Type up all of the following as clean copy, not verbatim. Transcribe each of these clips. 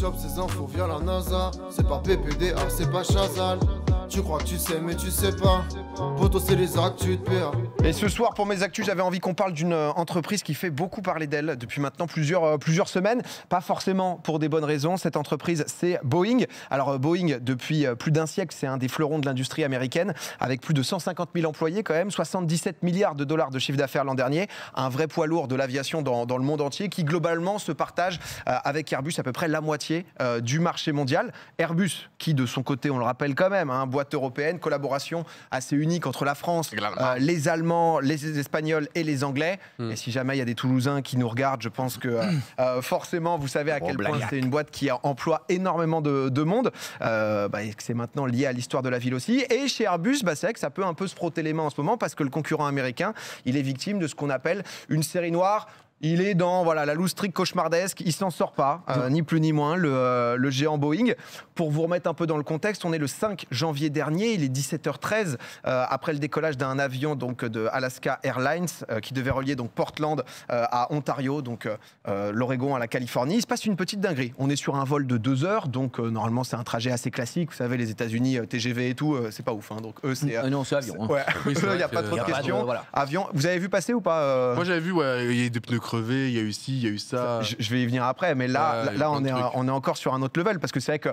chope ces infos via la NASA. C'est pas PPDA, c'est pas Chazal. Tu crois que tu sais mais tu sais pas. Poto c'est les actus de PA. Et ce soir pour mes actus j'avais envie qu'on parle d'une entreprise qui fait beaucoup parler d'elle depuis maintenant plusieurs semaines. Pas forcément pour des bonnes raisons. Cette entreprise c'est Boeing. Alors Boeing depuis plus d'un siècle c'est un des fleurons de l'industrie américaine avec plus de 150 000 employés quand même. 77 milliards de dollars de chiffre d'affaires l'an dernier. Un vrai poids lourd de l'aviation dans le monde entier qui globalement se partage avec Airbus à peu près la moitié du marché mondial. Airbus qui de son côté on le rappelle quand même, boîte européenne, collaboration assez unique entre la France, les Allemands, les Espagnols et les Anglais. Et si jamais il y a des Toulousains qui nous regardent, je pense que forcément vous savez à quel point c'est une boîte qui emploie énormément de monde. C'est maintenant lié à l'histoire de la ville aussi. Et chez Airbus, c'est vrai que ça peut un peu se frotter les mains en ce moment parce que le concurrent américain, il est victime de ce qu'on appelle une série noire. Il est dans la loose streak cauchemardesque, il s'en sort pas, ni plus ni moins, le géant Boeing. Pour vous remettre un peu dans le contexte, on est le 5 janvier dernier, il est 17h13, après le décollage d'un avion donc, de Alaska Airlines qui devait relier donc, Portland à Ontario, donc l'Oregon à la Californie. Il se passe une petite dinguerie. On est sur un vol de 2 heures, donc normalement c'est un trajet assez classique. Vous savez, les États-Unis, TGV et tout, c'est pas ouf. Donc eux, c'est. Non, c'est avion. Ouais. Il n'y a pas trop de questions. Avion, vous avez vu passer ou pas Moi j'avais vu, il y a des pneus crevés, il y a eu ci, il y a eu ça. Je vais y venir après, mais là on est encore sur un autre level parce que c'est vrai que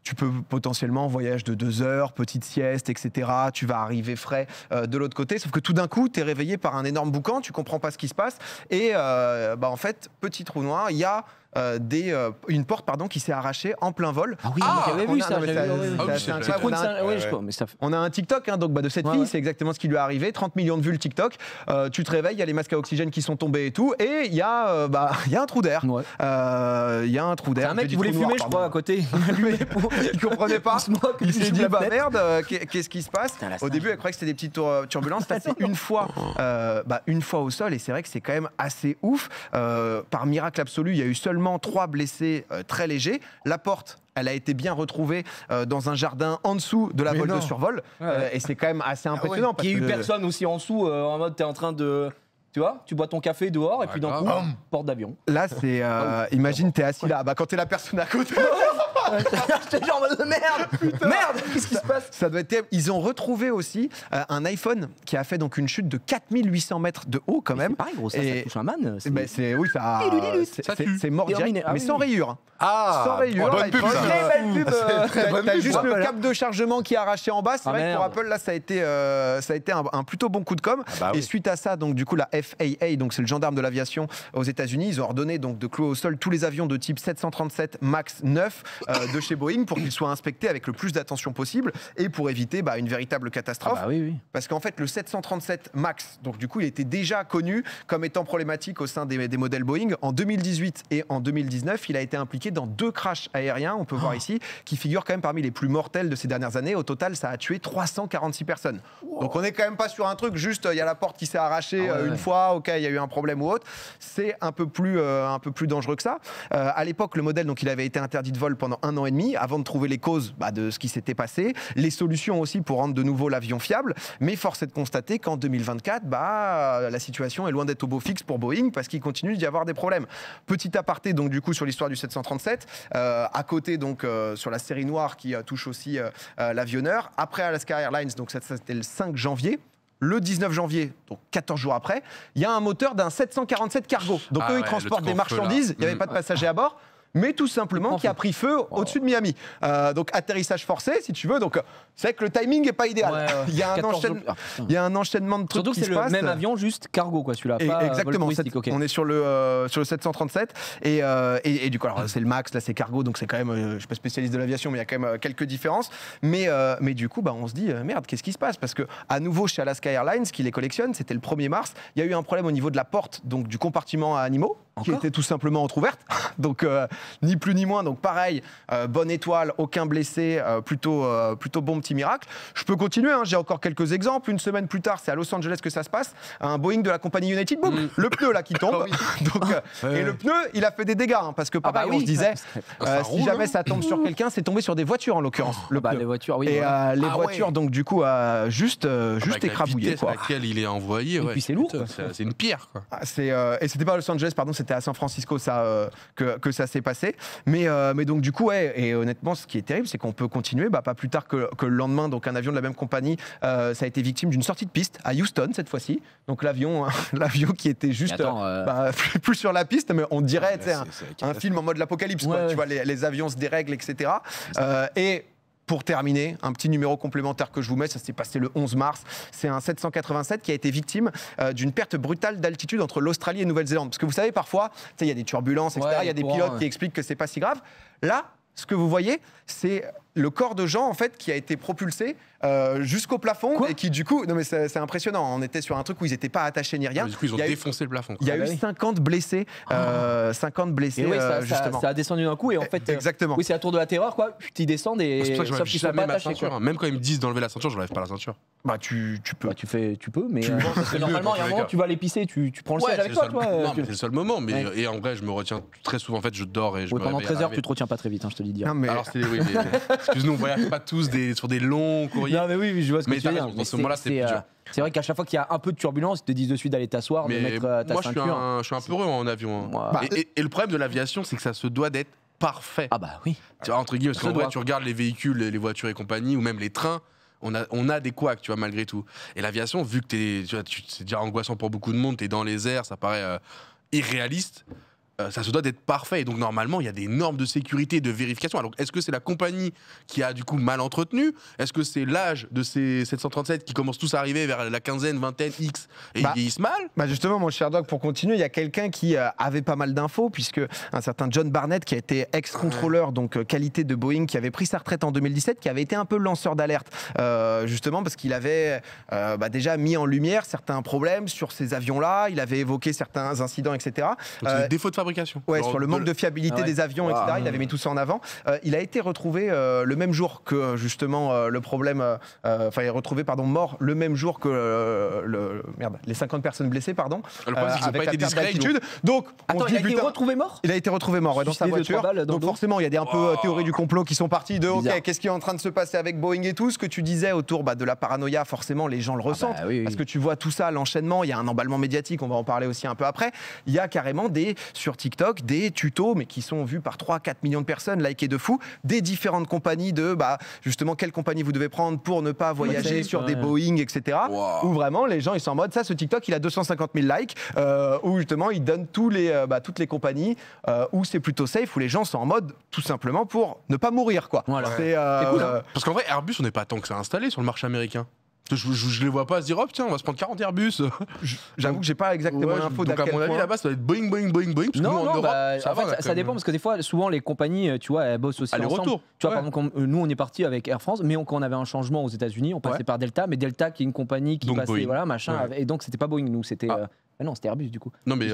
tu peux potentiellement voyage de 2 heures, petite sieste, etc. Tu vas arriver frais de l'autre côté, sauf que tout d'un coup, tu es réveillé par un énorme boucan, tu comprends pas ce qui se passe, et en fait, petit trou noir, il y a une porte qui s'est arrachée en plein vol. Ah oui, j'avais vu ça. On a un TikTok de cette fille, c'est exactement ce qui lui est arrivé. 30 millions de vues le TikTok. Tu te réveilles, il y a les masques à oxygène qui sont tombés et tout, et il y a un trou d'air. Il y a un trou d'air. C'est un mec qui voulait fumer, je crois, à côté. Il comprenait pas. Il s'est dit merde, qu'est-ce qui se passe? Au début, elle croyait que c'était des petites turbulences. Là, c'est une fois au sol, et c'est vrai que c'est quand même assez ouf. Par miracle absolu, il y a eu seulement 3 blessés très légers. La porte, elle a été bien retrouvée dans un jardin en dessous de la voile de survol. Et c'est quand même assez impressionnant. Il y a eu personne aussi en dessous, en mode t'es en train de... Tu vois, tu bois ton café dehors et puis d'un coup, porte d'avion. Là, c'est... imagine, t'es assis là. Quand t'es la personne à côté... J'étais genre en mode merde, qu'est-ce qui se passe? Ça doit être... Ils ont retrouvé aussi un iPhone qui a fait donc une chute de 4800 mètres de haut quand même. C'est pareil, gros, ça touche un man. C'est mort direct, mais sans rayure. Sans rayure. Bonne pub, T'as juste le câble de chargement qui est arraché en bas. C'est vrai que pour Apple, là, ça a été un plutôt bon coup de com'. Et suite à ça, donc du coup, la FAA, donc c'est le gendarme de l'aviation aux États-Unis, ils ont ordonné donc de clouer au sol tous les avions de type 737 MAX 9 de chez Boeing pour qu'ils soient inspectés avec le plus d'attention possible et pour éviter une véritable catastrophe. Parce qu'en fait, le 737 MAX, donc du coup, il était déjà connu comme étant problématique au sein des modèles Boeing. En 2018 et en 2019, il a été impliqué dans 2 crashs aériens, on peut voir ici, qui figurent quand même parmi les plus mortels de ces dernières années. Au total, ça a tué 346 personnes. Donc on n'est quand même pas sur un truc juste, il y a la porte qui s'est arrachée une fois, ok, il y a eu un problème ou autre. C'est un peu plus dangereux que ça. À l'époque, le modèle, donc, il avait été interdit de vol pendant 1 an et demi, avant de trouver les causes de ce qui s'était passé, les solutions aussi pour rendre de nouveau l'avion fiable. Mais force est de constater qu'en 2024, la situation est loin d'être au beau fixe pour Boeing, parce qu'il continue d'y avoir des problèmes. Petit aparté, donc, du coup, sur l'histoire du 737, à côté, donc, sur la série noire qui touche aussi l'avionneur. Après Alaska Airlines, donc ça c'était le 5 janvier. Le 19 janvier, donc 14 jours après, il y a un moteur d'un 747 cargo. Donc eux, ils transportent des marchandises, il n'y avait pas de passagers à bord, mais tout simplement qui a pris feu au-dessus de Miami. Donc atterrissage forcé, si tu veux. Donc c'est vrai que le timing n'est pas idéal. Il y a un enchaînement de trucs. Surtout que c'est le même avion, juste cargo, quoi. Celui-là, pas exactement. Vol touristique, On est sur le 737 et du coup, alors c'est le Max, là c'est cargo, donc c'est quand même, je suis pas spécialiste de l'aviation, mais il y a quand même quelques différences. Mais du coup, on se dit merde, qu'est-ce qui se passe? Parce que à nouveau chez Alaska Airlines, qui les collectionne, c'était le 1er mars, il y a eu un problème au niveau de la porte, donc du compartiment à animaux, qui était tout simplement entrouverte. Donc ni plus ni moins. Donc pareil, bonne étoile, aucun blessé, plutôt bon petit miracle. Je peux continuer, j'ai encore quelques exemples. Une semaine plus tard, c'est à Los Angeles que ça se passe. Un Boeing de la compagnie United, boum, le pneu là qui tombe. Et le pneu, il a fait des dégâts, parce que pareil, on se disait, si jamais ça tombe sur quelqu'un, c'est tombé sur des voitures en l'occurrence. Les voitures, oui. Et les voitures, donc du coup, juste écrabouillées. À laquelle il est envoyé. Et puis c'est lourd. C'est une pierre, quoi. Et c'était pas à Los Angeles, pardon, c'était à San Francisco que ça s'est passé. passé. Mais donc du coup, ouais, et honnêtement, ce qui est terrible, c'est qu'on peut continuer. Pas plus tard que le lendemain, donc un avion de la même compagnie, ça a été victime d'une sortie de piste à Houston cette fois-ci. Donc l'avion qui était juste plus sur la piste, mais on dirait un film en mode l'apocalypse. Ouais. Tu vois, les avions se dérèglent, etc. Et pour terminer, un petit numéro complémentaire que je vous mets, ça s'est passé le 11 mars. C'est un 787 qui a été victime d'une perte brutale d'altitude entre l'Australie et Nouvelle-Zélande. Parce que vous savez, parfois, il y a des turbulences, etc. Il y a des pilotes qui expliquent que c'est pas si grave. Là, ce que vous voyez, c'est le corps de Jean en fait qui a été propulsé jusqu'au plafond et qui du coup, non mais c'est impressionnant. On était sur un truc où ils n'étaient pas attachés ni rien. Du coup, ils ont défoncé le plafond. Il y a eu 50 blessés, 50 blessés. Et oui, justement. ça a descendu d'un coup et en fait, exactement. Oui, c'est la tour de la terreur quoi. Ils descendent et c'est pour ça que sauf qu'ils sont pas attachés. Même quand ils me disent d'enlever la ceinture, je n'enlève pas la ceinture. Tu peux. Tu peux, mais parce que normalement, il y a un moment, tu vas l'épicer, tu prends le siège avec toi. Non, mais c'est le seul moment. Mais et en vrai, je me retiens très souvent. En fait, je dors et je me réveille. Pendant 13 heures, tu te retiens pas très vite, je te le dis. Alors excuse-nous, on voyage pas tous sur des longs courriers. Non mais oui, je vois ce que tu veux dire. Dans ce moment-là, c'est plus dur. C'est vrai qu'à chaque fois qu'il y a un peu de turbulence, ils te disent de suite d'aller t'asseoir, de mettre ta ceinture. Moi, je suis un peu heureux en avion. Et le problème de l'aviation, c'est que ça se doit d'être parfait. Ah bah oui. Tu vois, entre guillemets, parce qu'en vrai, tu regardes les véhicules, les voitures et compagnie, ou même les trains, on a des couacs, tu vois, malgré tout. Et l'aviation, vu que c'est déjà angoissant pour beaucoup de monde, t'es dans les airs, ça paraît irréaliste. Ça se doit d'être parfait. Et donc, normalement, il y a des normes de sécurité et de vérification. Alors, est-ce que c'est la compagnie qui a, du coup, mal entretenu ? Est-ce que c'est l'âge de ces 737 qui commencent tous à arriver vers la quinzaine, vingtaine, X, et ils vieillissent mal ? Justement, mon cher Doc, pour continuer, il y a quelqu'un qui avait pas mal d'infos, puisque un certain John Barnett, qui a été ex-contrôleur, donc qualité de Boeing, qui avait pris sa retraite en 2017, qui avait été un peu lanceur d'alerte, justement, parce qu'il avait déjà mis en lumière certains problèmes sur ces avions-là. Il avait évoqué certains incidents, etc. Donc, c'est des défauts de fabrication. Ouais, sur le manque de fiabilité des avions, etc. Il avait mis tout ça en avant. Il a été retrouvé le même jour que justement le problème. Il est retrouvé mort le même jour que les 50 personnes blessées, pardon. Le problème, c'est avec pas la été perte discret. d'altitude. Donc, attends, il a été retrouvé mort ? Il a été retrouvé mort dans sa voiture. Donc forcément, il y a des un peu théories du complot qui sont parties de OK, qu'est-ce qui est en train de se passer avec Boeing et tout. Ce que tu disais autour de la paranoïa, forcément, les gens le ressentent. Parce que tu vois tout ça, l'enchaînement, il y a un emballement médiatique, on va en parler aussi un peu après. Il y a carrément sur TikTok des tutos, mais qui sont vus par 3-4 millions de personnes, likés de fou, des différentes compagnies justement, quelle compagnie vous devez prendre pour ne pas voyager sur des Boeing, etc. Où vraiment, les gens, ils sont en mode, ce TikTok, il a 250 000 likes, où justement, il donne toutes les compagnies, où c'est plutôt safe, où les gens sont en mode, tout simplement, pour ne pas mourir, quoi. Voilà. C'est cool, hein. Parce qu'en vrai, Airbus, on n'est pas tant que ça installé sur le marché américain. Je les vois pas se dire, tiens, on va se prendre 40 Airbus. J'avoue que j'ai pas exactement l'info. Donc, à mon avis, là-bas, ça va être Boeing. Parce que nous, en Europe, ça dépend, parce que des fois, souvent, les compagnies, tu vois, elles bossent aussi ensemble. Retour. Tu vois, par exemple, nous, on est parti avec Air France, mais quand on avait un changement aux États-Unis, on passait par Delta, mais Delta, qui est une compagnie qui donc passait, Boeing. Voilà, machin. Et donc, c'était pas Boeing, nous, c'était. Non, c'était Airbus, du coup. Non, mais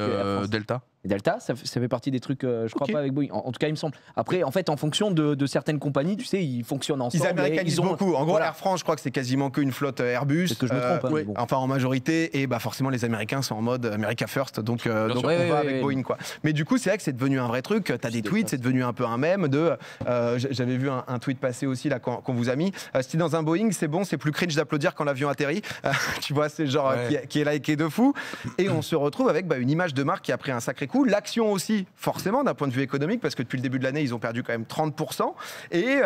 Delta. Et Delta, ça fait partie des trucs, je crois pas avec Boeing. En tout cas, il me semble. Après, en fait, en fonction de certaines compagnies, tu sais, ils fonctionnent ensemble. Ils américanisent beaucoup. En gros, Air France, je crois que c'est quasiment qu'une flotte Airbus. Est-ce que je me trompe bon. Enfin, en majorité. Et forcément, les Américains sont en mode America First. Donc on va avec Boeing, quoi. Mais du coup, c'est vrai que c'est devenu un vrai truc. T'as des tweets, c'est devenu un peu un mème j'avais vu un tweet passer aussi, là, qu'on vous a mis. Si dans un Boeing, c'est bon, c'est plus cringe d'applaudir quand l'avion atterrit. Tu vois, c'est genre qui est liké de fou. Et on se retrouve avec une image de marque qui a pris un sacré coup. L'action aussi, forcément, d'un point de vue économique, parce que depuis le début de l'année, ils ont perdu quand même 30%. Et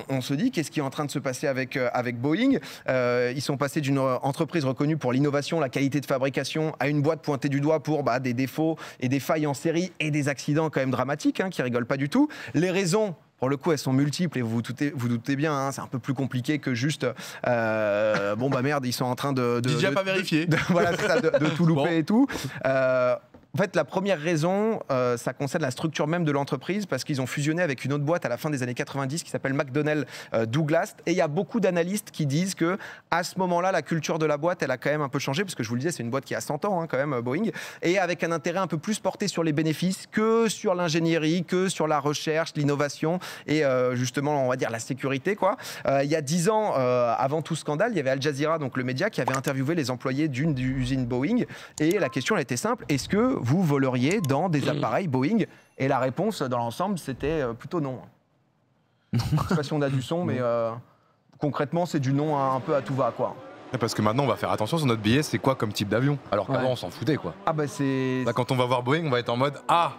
on se dit, qu'est-ce qui est en train de se passer avec Boeing ? Ils sont passés d'une entreprise reconnue pour l'innovation, la qualité de fabrication, à une boîte pointée du doigt pour des défauts et des failles en série et des accidents quand même dramatiques, qui rigolent pas du tout. Les raisons... Pour le coup, elles sont multiples et vous doutez bien, c'est un peu plus compliqué que juste merde, ils sont en train de Didier n'a pas vérifié. De tout louper et tout. En fait, la première raison, ça concerne la structure même de l'entreprise, parce qu'ils ont fusionné avec une autre boîte à la fin des années 90 qui s'appelle McDonnell Douglas. Et il y a beaucoup d'analystes qui disent que à ce moment-là, la culture de la boîte, elle a quand même un peu changé, parce que je vous le disais, c'est une boîte qui a 100 ans, quand même, Boeing, et avec un intérêt un peu plus porté sur les bénéfices que sur l'ingénierie, que sur la recherche, l'innovation et justement, on va dire, la sécurité, quoi. Il y a 10 ans, avant tout scandale, il y avait Al Jazeera, donc le média, qui avait interviewé les employés d'une usine Boeing. Et la question, elle était simple: est-ce que vous voleriez dans des appareils Boeing? Et la réponse, dans l'ensemble, c'était plutôt non. Je ne sais pas si on a du son, mais concrètement, c'est du non un peu à tout va, quoi. Parce que maintenant, on va faire attention sur notre billet, c'est quoi comme type d'avion? Alors qu'avant, on s'en foutait, quoi. Ah bah c'est... Là, quand on va voir Boeing, on va être en mode « Ah !»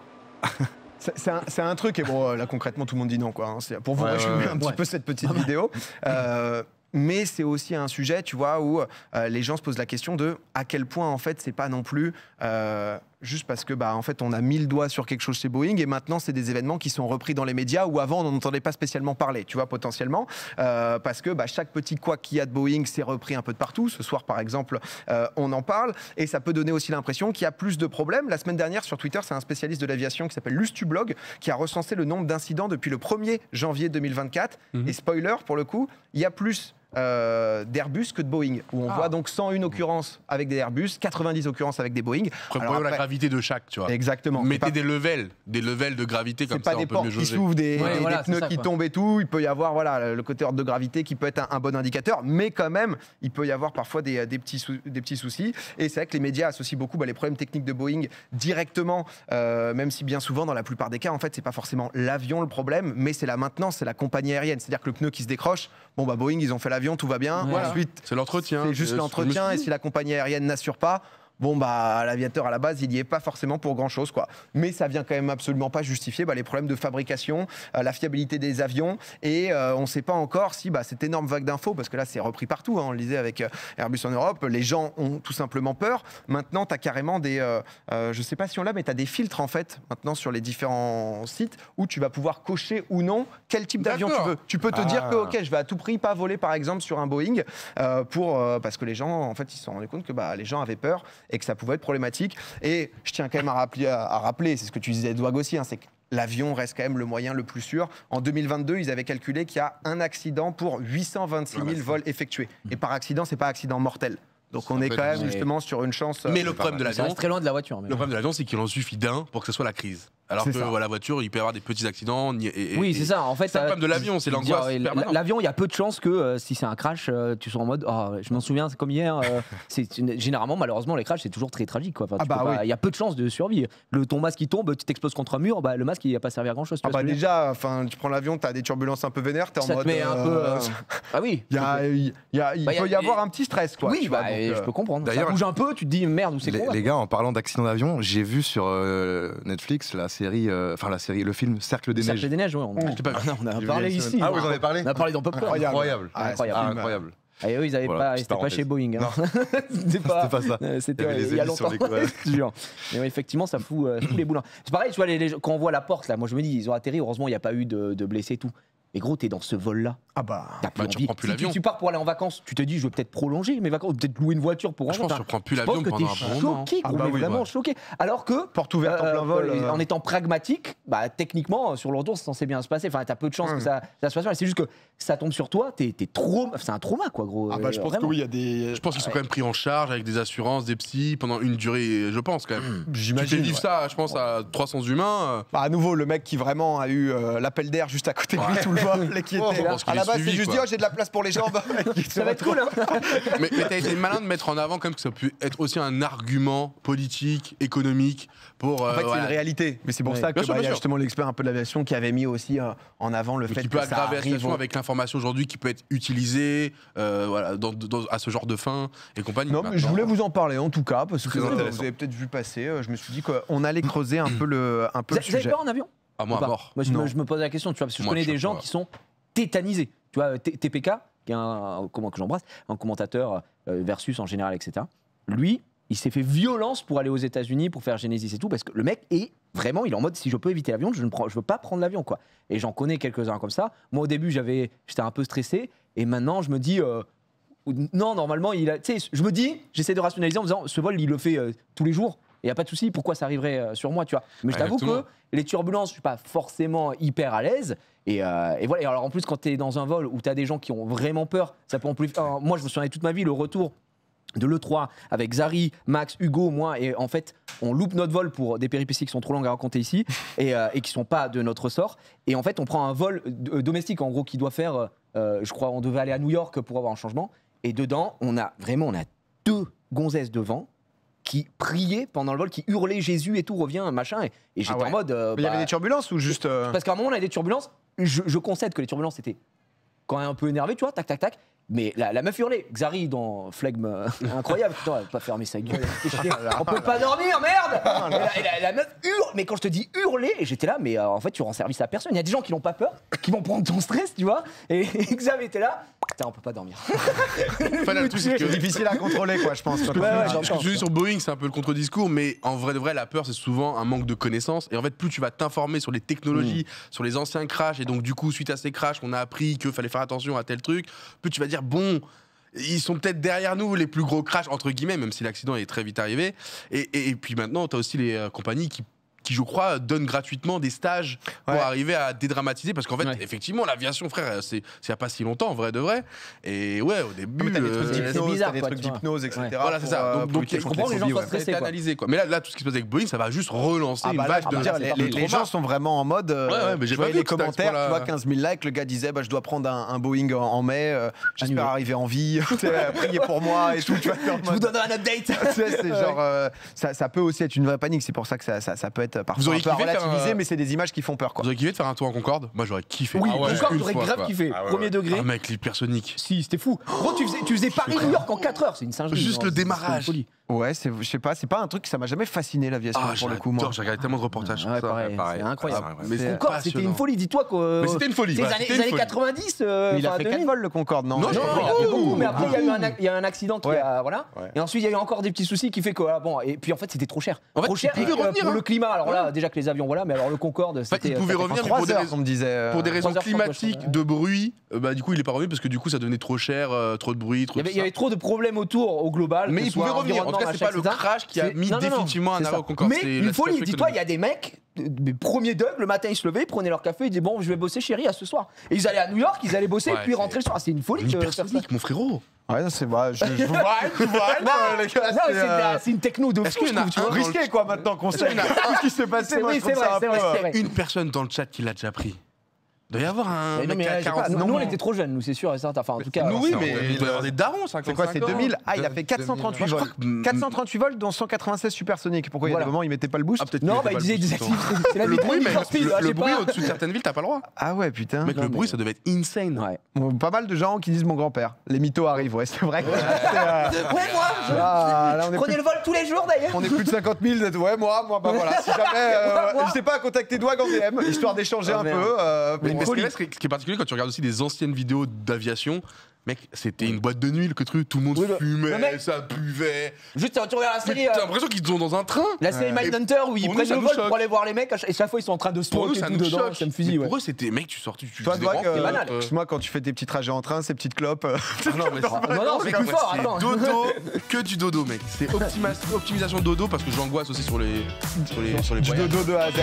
C'est un truc, et bon, là concrètement, tout le monde dit non, quoi. Hein. Pour vous résumer un petit peu cette petite vidéo. Mais c'est aussi un sujet, tu vois, où les gens se posent la question de à quel point, en fait, c'est pas non plus juste parce que, en fait, on a mis le doigt sur quelque chose chez Boeing et maintenant, c'est des événements qui sont repris dans les médias où avant, on n'en entendait pas spécialement parler, tu vois, potentiellement. Parce que chaque petit couac qu'il y a de Boeing, c'est repris un peu de partout. Ce soir, par exemple, on en parle et ça peut donner aussi l'impression qu'il y a plus de problèmes. La semaine dernière, sur Twitter, c'est un spécialiste de l'aviation qui s'appelle Lustublog qui a recensé le nombre d'incidents depuis le 1er janvier 2024. Et spoiler, pour le coup, il y a plus d'Airbus que de Boeing, où on voit donc 101 occurrences avec des Airbus, 90 occurrences avec des Boeing. Après, la gravité de chaque, tu vois. Exactement. Mettez des levels de gravité comme ça, on peut mieux jauger. C'est pas des portes qui s'ouvrent, des pneus qui tombent et tout. Il peut y avoir le côté ordre de gravité qui peut être un bon indicateur, mais quand même, il peut y avoir parfois des petits soucis. Et c'est vrai que les médias associent beaucoup les problèmes techniques de Boeing directement, même si bien souvent, dans la plupart des cas, en fait, c'est pas forcément l'avion le problème, mais c'est la maintenance, c'est la compagnie aérienne. C'est-à-dire que le pneu qui se décroche, Boeing, ils ont fait l'avion, tout va bien. Ensuite, c'est l'entretien. C'est juste l'entretien. Et si la compagnie aérienne n'assure pas, l'aviateur à la base, il n'y est pas forcément pour grand chose, quoi. Mais ça vient quand même absolument pas justifier les problèmes de fabrication, la fiabilité des avions. Et on ne sait pas encore si cette énorme vague d'infos, parce que là c'est repris partout, on le disait avec Airbus en Europe, les gens ont tout simplement peur. Maintenant, tu as carrément des. Je ne sais pas si on l'a, mais tu as des filtres en fait, maintenant sur les différents sites où tu vas pouvoir cocher ou non quel type d'avion tu veux. Tu peux te dire que, ok, je vais à tout prix pas voler par exemple sur un Boeing parce que les gens, en fait, ils se sont rendus compte que les gens avaient peur et que ça pouvait être problématique. Et je tiens quand même à rappeler, c'est ce que tu disais, Edouard aussi, c'est que l'avion reste quand même le moyen le plus sûr. En 2022, ils avaient calculé qu'il y a un accident pour 826 000 vols effectués. Et par accident, c'est pas accident mortel. Donc on est quand même justement sur une chance. Mais le problème de l'avion, ça reste très loin de la voiture. Le problème de l'avion, c'est qu'il en suffit d'un pour que ce soit la crise. Alors que la voiture, il peut y avoir des petits accidents. Oui, c'est ça. En fait, c'est le problème de l'avion, c'est l'angoisse. L'avion, il y a peu de chances que si c'est un crash, tu sois en mode. Je m'en souviens, c'est comme hier. Généralement, malheureusement, les crashs, c'est toujours très tragique. Il y a peu de chances de survie. Ton masque qui tombe, tu t'exploses contre un mur, le masque, il va pas servir à grand chose. Déjà, tu prends l'avion, tu as des turbulences un peu vénères, tu es en mode. Ah oui. Il peut y avoir un petit stress, quoi. Oui, je peux comprendre. Ça bouge un peu, tu te dis merde, où c'est quoi. Les gars, en parlant d'accident d'avion, j'ai vu sur Netflix le film Cercle des Neiges. Cercle des Neiges, oui. On a parlé ici. Ah, vous en avez parlé? On a parlé dans Pop Corn. Incroyable. Et eux, ils n'avaient pas, c'était pas chez Boeing. C'était pas ça. C'était il y a longtemps. Mais effectivement, ça fout les boulins. C'est pareil, tu vois, quand on voit la porte, là, moi je me dis, ils ont atterri. Heureusement, il n'y a pas eu de blessés et tout. Mais gros, t'es dans ce vol-là. Tu reprends plus l'avion. Tu pars pour aller en vacances, tu te dis, je vais peut-être prolonger mes vacances, peut-être louer une voiture pour rentrer. Je pense que tu reprends plus l'avion pendant un bon moment. Choqué, vraiment choqué. Alors que porte ouverte en plein vol, en étant pragmatique, techniquement sur le retour, c'est censé bien se passer. Enfin, t'as peu de chances que ça se passe mal. C'est juste que ça tombe sur toi, c'est un trauma, quoi, gros. Je pense que oui, il y a des. Je pense qu'ils sont quand même pris en charge avec des assurances, des psys pendant une durée. Je pense quand même. J'imagine. Tu fais vivre ça, je pense, à 300 humains. À nouveau, le mec qui vraiment a eu l'appel d'air juste à côté de lui tout le vol, qui était à la base, c'est juste dire j'ai de la place pour les jambes. Ça va être cool, hein. Mais t'as été malin de mettre en avant comme que ça peut être aussi un argument politique, économique pour. En fait, c'est une réalité. Mais c'est pour ça que il y a justement l'expert un peu de l'aviation qui avait mis aussi en avant le fait qui que peut ça aggraver la arrive situation avec l'information aujourd'hui qui peut être utilisée à ce genre de fin et compagnie. Non, mais je voulais vous en parler en tout cas parce que vous avez peut-être vu passer. Je me suis dit qu'on allait creuser un peu le sujet. Vous avez peur en avion? À moi, à mort. Moi, je me pose la question, tu vois, parce que je connais des gens qui sont tétanisés. Tu vois, TPK, qui est que j'embrasse, un commentateur versus en général, etc. Lui, il s'est fait violence pour aller aux États-Unis pour faire Genesis et tout, parce que le mec est vraiment, il est en mode si je peux éviter l'avion, je veux pas prendre l'avion, quoi. Et j'en connais quelques-uns comme ça. Moi, au début, j'étais un peu stressé, et maintenant, je me dis. Non, normalement, je me dis, j'essaie de rationaliser en me disant, ce vol, il le fait tous les jours. Il n'y a pas de souci, pourquoi ça arriverait sur moi, tu vois. Mais je t'avoue que les turbulences, je ne suis pas forcément hyper à l'aise. Et voilà. Et alors en plus, quand tu es dans un vol où tu as des gens qui ont vraiment peur, ça peut en plus. Moi, je me souviens toute ma vie, le retour de l'E3 avec Zari, Max, Hugo, moi, et en fait, on loupe notre vol pour des péripéties qui sont trop longues à raconter ici et qui sont pas de notre ressort. Et en fait, on prend un vol domestique, en gros, qui doit faire, je crois, on devait aller à New York pour avoir un changement. Et dedans, on a 2 gonzesses devant qui priaient pendant le vol, qui hurlaient Jésus et tout, revient, machin. Et j'étais en mode. Il y avait des turbulences ou juste. Parce qu'à un moment, on a des turbulences. Je concède que les turbulences étaient quand même un peu énervées, tu vois, tac, tac, tac. Mais la meuf hurlait. Xari dans Flegme, incroyable. Putain, elle va pas fermer sa gueule. On peut pas dormir, merde! merde. Et la meuf hurle, mais quand je te dis hurler, j'étais là, mais en fait, tu rends service à personne. Il y a des gens qui n'ont pas peur, qui vont prendre ton stress, tu vois. Et Xav était là. Putain, on peut pas dormir. C'est difficile à contrôler, quoi, je pense. Ce que tu dis sur Boeing, c'est un peu le contre-discours, mais en vrai de vrai, la peur, c'est souvent un manque de connaissances. Et en fait, plus tu vas t'informer sur les technologies, sur les anciens crashs, et donc du coup, suite à ces crashs, on a appris qu'il fallait faire attention à tel truc, plus tu vas dire, bon, ils sont peut-être derrière nous, les plus gros crashs, entre guillemets, même si l'accident est très vite arrivé. Et puis maintenant, tu as aussi les compagnies qui, je crois, donnent gratuitement des stages pour arriver à dédramatiser. Parce qu'en fait, effectivement, l'aviation, frère, c'est il n'y a pas si longtemps, en vrai de vrai. Et ouais, au début... t'as des trucs d'hypnose, etc. Voilà, c'est ça. Donc je comprends que les gens soient stressés. Analysé, quoi. Mais là, tout ce qui se passe avec Boeing, ça va juste relancer une vague de... Les gens sont vraiment en mode... mais j'ai pas vu les commentaires, tu vois, 15 000 likes, le gars disait, je dois prendre un Boeing en mai, j'espère arriver en vie, priez pour moi et tout. Je vous donne un update. C'est genre... Ça peut aussi être une vraie panique, c'est pour ça que ça peut être parfois un peu relativisé, mais c'est des images qui font peur, quoi. Vous auriez kiffé de faire un tour en Concorde? Moi, j'aurais kiffé. Oui, Concorde, j'aurais grave kiffé. Premier degré. Ah, mec, l'hypersonique. Si, c'était fou. Gros, tu faisais Paris-New York en 4 heures, c'est une singerie. Juste le démarrage. Ouais, je sais pas, c'est pas un truc, ça m'a jamais fasciné l'aviation pour le coup, moi. J'ai regardé tellement de reportages. Ouais, pareil, c'est incroyable. Mais Concorde, c'était une folie, dis-toi que. Mais c'était une folie. Les années 90. Il a fait 4 vols le Concorde, non? Non, il a fait beaucoup, mais après, il y a un accident qui a. Voilà. Et ensuite, il y a eu encore des petits soucis qui fait que. Bon, et puis en fait, c'était trop cher. Trop cher pour le climat. Alors là, déjà que les avions, voilà, mais alors le Concorde, c'était. Il pouvait revenir pour des raisons climatiques, de bruit. Du coup, il est pas revenu parce que du coup, ça devenait trop cher, trop de bruit, trop de. Il y avait trop de problèmes autour au global. Mais il pouvait revenir. En tout cas, c'est pas le crash qui a mis définitivement un arrêt au Concorde. Mais une folie, dis-toi, il y a des mecs, mes premiers Doug, le matin ils se levaient, ils prenaient leur café, ils disaient bon, je vais bosser chérie à ce soir. Et ils allaient à New York, ils allaient bosser et puis rentrer le soir. C'est une folie. Hypersonique, mon frérot. Ouais, non, c'est vrai. Je vois, les gars. C'est une techno de fou. Tu vois, risqué, quoi, maintenant qu'on sait tout ce qui s'est passé. Moi, je trouve ça un peu. Une personne dans le chat qui l'a déjà pris. Il doit y avoir un mec à 40 ans. Nous, on était trop jeunes, nous, c'est sûr et certain. Enfin, en tout cas. Nous, oui, mais il doit y avoir des darons, 55 ans. C'est quoi, c'est 2000? Ah, il a fait 438 vols. 438 vols, dont 196 supersoniques. Pourquoi il y a des moments où il mettait pas le boost? Non, il disait désactive. C'est la le bruit, mais le bruit au-dessus de certaines villes, t'as pas le droit. Ah ouais, putain. Mec, le bruit, ça devait être insane. Ouais. Pas mal de gens qui disent mon grand-père. Les mythos arrivent, ouais, c'est vrai. Ouais, moi, je prenais le vol tous les jours d'ailleurs. On est plus de 50 000. Ouais, moi, bah voilà. Si jamais, n'hésitez pas à contacter Douag en DM, histoire d'échanger un peu. Mais ce qui est particulier quand tu regardes aussi des anciennes vidéos d'aviation, mec, c'était une boîte de nuit, le truc, tout le monde fumait, ça buvait. Juste, tu regardes la série. T'as l'impression qu'ils sont dans un train. La série Mindhunter où ils prennent le vol pour aller voir les mecs et chaque fois ils sont en train de se pour nous, ça nous dedans, ça me fusille. Pour eux, c'était mec, tu sortais, tu toi, Douag, banal. Moi, quand tu fais tes petits trajets en train, ces petites clopes. Non, c'est plus fort. C'est dodo, que du dodo, mec. C'est optimisation dodo parce que j'angoisse aussi sur les. Du dodo de A à Z.